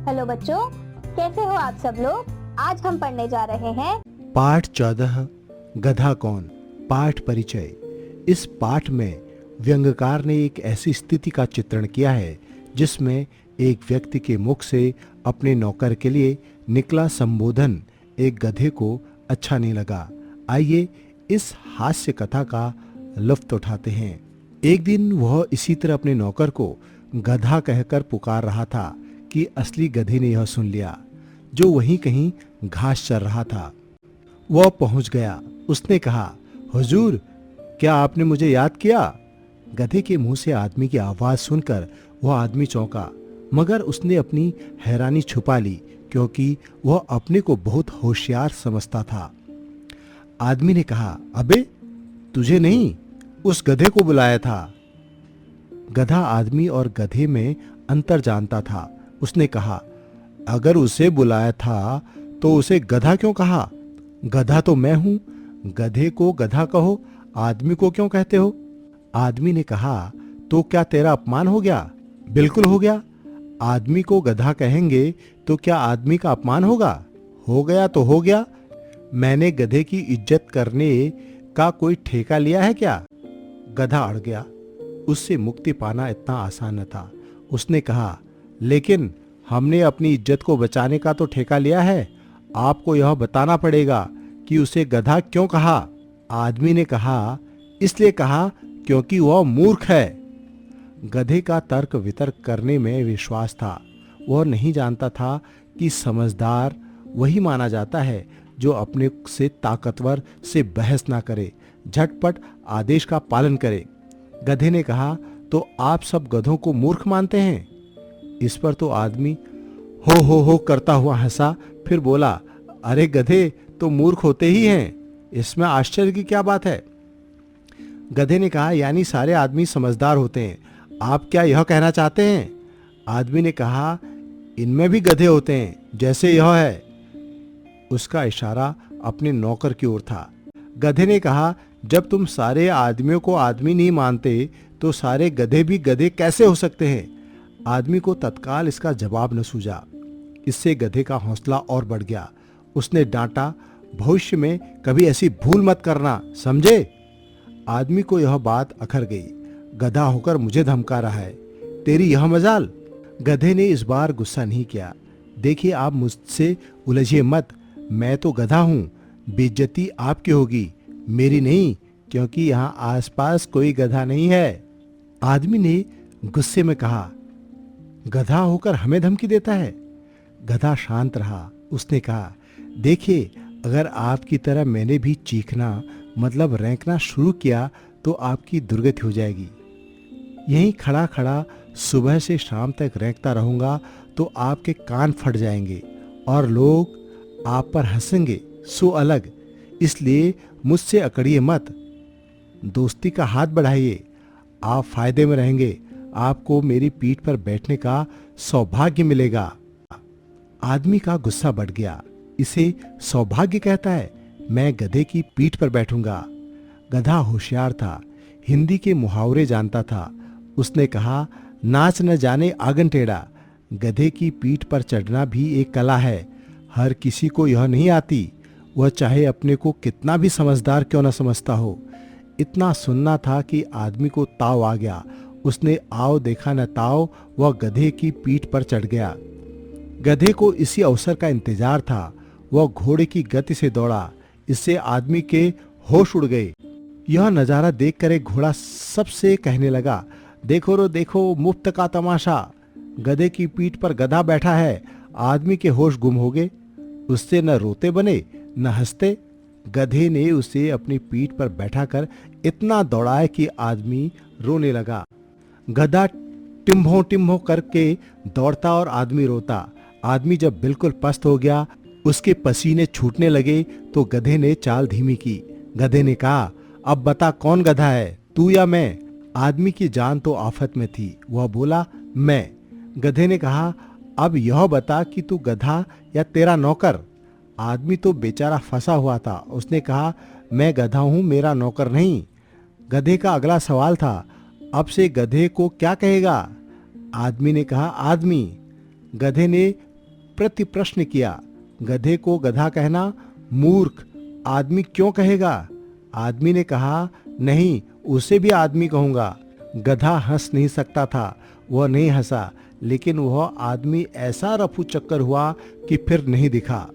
Hello बच्चों, कैसे हो आप सब लोग। आज हम पढ़ने जा रहे हैं पाठ 14 गधा कौन। पाठ परिचय। इस पाठ में व्यंग्यकार ने एक ऐसी स्थिति का चित्रण किया है जिसमें एक व्यक्ति के मुख से अपने नौकर के लिए निकला संबोधन एक गधे को अच्छा नहीं लगा। आइए इस हास्य कथा का लुत्फ उठाते हैं। एक दिन वह इसी तरह अपने नौकर को गधा कहकर पुकार रहा था कि असली गधे ने यह सुन लिया, जो वहीं कहीं घास चर रहा था। वह पहुंच गया। उसने कहा, हुजूर, क्या आपने मुझे याद किया? गधे के मुंह से आदमी की आवाज सुनकर वह आदमी चौंका, मगर उसने अपनी हैरानी छुपा ली क्योंकि वह अपने को बहुत होशियार समझता था। आदमी ने कहा, अबे तुझे नहीं, उस गधे को बुलाया था। गधा आदमी और गधे में अंतर जानता था। उसने कहा, अगर उसे बुलाया था तो उसे गधा क्यों कहा? गधा तो मैं हूं। गधे को गधा कहो, आदमी को क्यों कहते हो? आदमी ने कहा, तो क्या तेरा अपमान हो गया? बिल्कुल हो गया। आदमी को गधा कहेंगे तो क्या आदमी का अपमान होगा? हो गया तो हो गया। मैंने गधे की इज्जत करने का कोई ठेका लिया है क्या? गधा अड़ गया। उससे मुक्ति पाना इतना आसान न था। उसने कहा, लेकिन हमने अपनी इज्जत को बचाने का तो ठेका लिया है। आपको यह बताना पड़ेगा कि उसे गधा क्यों कहा। आदमी ने कहा, इसलिए कहा क्योंकि वह मूर्ख है। गधे का तर्क वितर्क करने में विश्वास था। वह नहीं जानता था कि समझदार वही माना जाता है जो अपने से ताकतवर से बहस ना करे, झटपट आदेश का पालन करे। गधे ने कहा, तो आप सब गधों को मूर्ख मानते हैं? इस पर तो आदमी हो करता हुआ हंसा, फिर बोला, अरे गधे तो मूर्ख होते ही हैं, इसमें आश्चर्य की क्या बात है? गधे ने कहा, यानी सारे आदमी समझदार होते हैं, आप क्या यह कहना चाहते हैं? आदमी ने कहा, इनमें भी गधे होते हैं जैसे यह है। उसका इशारा अपने नौकर की ओर था। गधे ने कहा, जब तुम सारे आदमियों को आदमी नहीं मानते तो सारे गधे भी गधे कैसे हो सकते हैं? आदमी को तत्काल इसका जवाब न सूझा। इससे गधे का हौसला और बढ़ गया। उसने डांटा, भविष्य में कभी ऐसी भूल मत करना, समझे? आदमी को यह बात अखर गई। गधा होकर मुझे धमका रहा है, तेरी यह मजाल। गधे ने इस बार गुस्सा नहीं किया। देखिए, आप मुझसे उलझिए मत, मैं तो गधा हूं। बेइज्जती आपकी होगी, मेरी नहीं, क्योंकि यहां आसपास कोई गधा नहीं है। आदमी ने गुस्से में कहा, गधा होकर हमें धमकी देता है? गधा शांत रहा। उसने कहा, देखिए, अगर आपकी तरह मैंने भी चीखना मतलब रैंकना शुरू किया तो आपकी दुर्गति हो जाएगी। यहीं खड़ा खड़ा सुबह से शाम तक रैंकता रहूंगा तो आपके कान फट जाएंगे और लोग आप पर हंसेंगे, सो अलग। इसलिए मुझसे अकड़िए मत, दोस्ती का हाथ बढ़ाइए, आप फायदे में रहेंगे। आपको मेरी पीठ पर बैठने का सौभाग्य मिलेगा। आदमी का गुस्सा बढ़ गया। इसे सौभाग्य कहता है? मैं गधे की पीठ पर बैठूंगा। गधा होशियार था, हिंदी के मुहावरे जानता था। उसने कहा, नाच न जाने आंगन टेढ़ा। गधे की पीठ पर चढ़ना भी एक कला है, हर किसी को यह नहीं आती, वह चाहे अपने को कितना भी समझदार क्यों न समझता हो। इतना सुनना था कि आदमी को ताव आ गया। उसने आओ देखा न ताव, वह गधे की पीठ पर चढ़ गया। गधे को इसी अवसर का इंतजार था। वह घोड़े की गति से दौड़ा। इससे आदमी के होश उड़ गए। यह नजारा देखकर एक घोड़ा सबसे कहने लगा, देखो रो देखो, मुफ्त का तमाशा। गधे की पीठ पर गधा बैठा है। आदमी के होश गुम हो गए। उससे न रोते बने न हंसते। गधे ने उसे अपनी पीठ पर बैठाकर इतना दौड़ाया कि आदमी रोने लगा। गधा टिम्भों टिम्भों करके दौड़ता और आदमी रोता। आदमी जब बिल्कुल पस्त हो गया, उसके पसीने छूटने लगे तो गधे ने चाल धीमी की। गधे ने कहा, अब बता कौन गधा है, तू या मैं? आदमी की जान तो आफत में थी। वह बोला, मैं। गधे ने कहा, अब यह बता कि तू गधा या तेरा नौकर? आदमी तो बेचारा फंसा हुआ था। उसने कहा, मैं गधा हूं, मेरा नौकर नहीं। गधे का अगला सवाल था, अब से गधे को क्या कहेगा? आदमी ने कहा, आदमी। गधे ने प्रति प्रश्न किया। गधे को गधा कहना मूर्ख, आदमी क्यों कहेगा? आदमी ने कहा, नहीं, उसे भी आदमी कहूंगा। गधा हंस नहीं सकता था, वह नहीं हंसा, लेकिन वह आदमी ऐसा रफू चक्कर हुआ कि फिर नहीं दिखा।